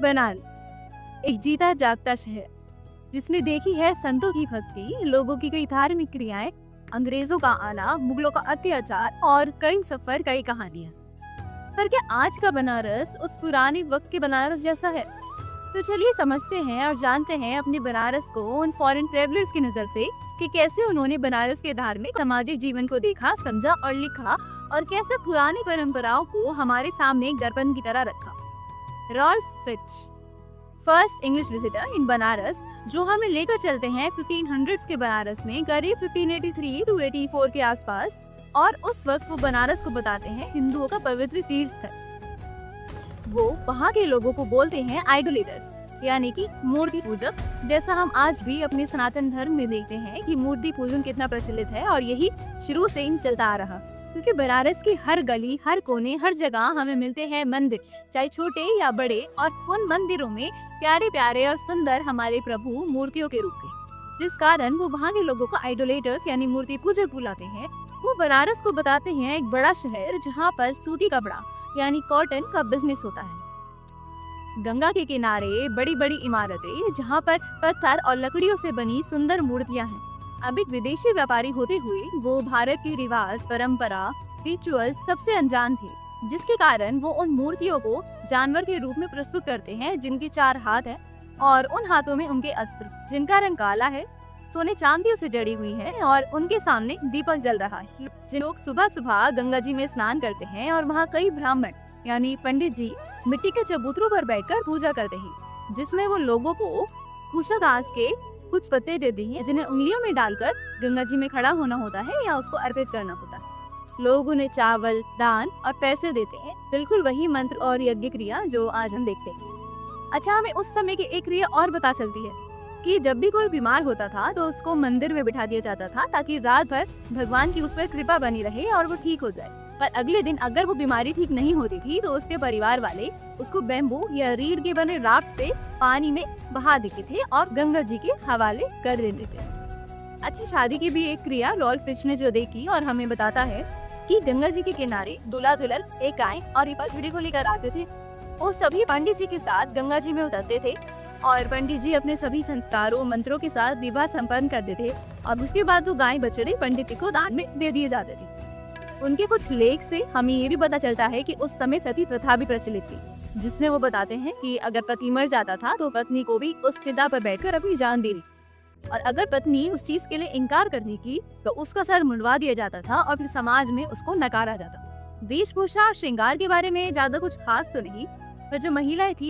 बनारस एक जीता जागता शहर जिसने देखी है संतों की भक्ति, लोगों की कई धार्मिक क्रियाएं, अंग्रेजों का आना, मुगलों का अत्याचार और कई सफर, कई कहानियां। पर क्या आज का बनारस उस पुराने वक्त के बनारस जैसा है? तो चलिए समझते हैं और जानते हैं अपने बनारस को उन फॉरेन ट्रेवलर्स की नजर से कि कैसे उन्होंने बनारस के धार्मिक सामाजिक जीवन को देखा, समझा और लिखा, और कैसे पुरानी परंपराओं को हमारे सामने एक दर्पण की तरह रखा। Ralph Fitch, first English visitor in Banaras, जो हमें लेकर चलते हैं 1500s के बनारस में करीब 1583 टू 84 के आसपास, और उस वक्त वो बनारस को बताते हैं हिंदुओं का पवित्र तीर्थ स्थल। वो वहाँ के लोगों को बोलते हैं आइडोलेटर्स, यानी कि मूर्ति पूजक, जैसा हम आज भी अपने सनातन धर्म में देखते हैं कि मूर्ति पूजन कितना प्रचलित है, और यही शुरू से ही चलता आ रहा। क्योंकि बनारस की हर गली, हर कोने, हर जगह हमें मिलते हैं मंदिर, चाहे छोटे या बड़े, और उन मंदिरों में प्यारे प्यारे और सुंदर हमारे प्रभु मूर्तियों के रूप में, जिस कारण वो वहाँ के लोगों को आइडोलेटर्स यानी मूर्ति पूजक बुलाते हैं। वो बनारस को बताते हैं एक बड़ा शहर जहाँ पर सूती कपड़ा यानी कॉटन का बिजनेस होता है। गंगा के किनारे बड़ी बड़ी इमारतें जहाँ पर पत्थर और लकड़ियों से बनी सुंदर मूर्तियाँ हैं। अब एक विदेशी व्यापारी होते हुए वो भारत के रिवाज, परंपरा, रिचुअल्स सबसे अनजान थे, जिसके कारण वो उन मूर्तियों को जानवर के रूप में प्रस्तुत करते हैं जिनके 4 हाथ है, और उन हाथों में उनके अस्त्र जिनका रंग काला है, सोने चांदियों से जड़ी हुई है, और उनके सामने दीपक जल रहा है। जिन लोग सुबह सुबह गंगा जी में स्नान करते हैं, और वहाँ कई ब्राह्मण यानी पंडित जी मिट्टी के चबूतरों पर बैठकर पूजा करते हैं, जिसमें वो लोगों को कुशा घास के कुछ पत्ते देते हैं, जिन्हें उंगलियों में डालकर गंगा जी में खड़ा होना होता है या उसको अर्पित करना होता है। लोग उन्हें चावल, दान और पैसे देते हैं, बिल्कुल वही मंत्र और यज्ञ क्रिया जो आज हम देखते हैं। अच्छा, हमें उस समय की एक क्रिया और पता चलती है कि जब भी कोई बीमार होता था तो उसको मंदिर में बिठा दिया जाता था, ताकि रात भर भगवान की उस पर कृपा बनी रहे और वो ठीक हो जाए। पर अगले दिन अगर वो बीमारी ठीक नहीं होती थी तो उसके परिवार वाले उसको बैम्बू या रीढ़ के बने राफ्ट से पानी में बहा देते थे और गंगा जी के हवाले कर देते थे। अच्छी, शादी की भी एक क्रिया रॉल्फ फिच ने जो देखी और हमें बताता है कि गंगा जी के किनारे दूल्हा दुल्हन एक गाय और एक बछड़ी को लेकर आते थे। वो सभी पंडित जी के साथ गंगा जी में उतरते थे, और पंडित जी अपने सभी संस्कारों, मंत्रों के साथ विवाह संपन्न करते थे, और उसके बाद वो गाय बछड़े पंडित जी को दान में दे दिए जाते थे। उनके कुछ लेख से हमें ये भी पता चलता है कि उस समय सती प्रथा भी प्रचलित थी, जिसमें वो बताते हैं कि अगर पति मर जाता था तो पत्नी को भी उस चिता पर बैठकर अपनी जान देनी, और अगर पत्नी उस चीज के लिए इनकार करने की तो उसका सर मुंडवा दिया जाता था और फिर समाज में उसको नकारा जाता। वेशभूषा, श्रृंगार के बारे में ज्यादा कुछ खास तो नहीं, पर जो महिलाएं थी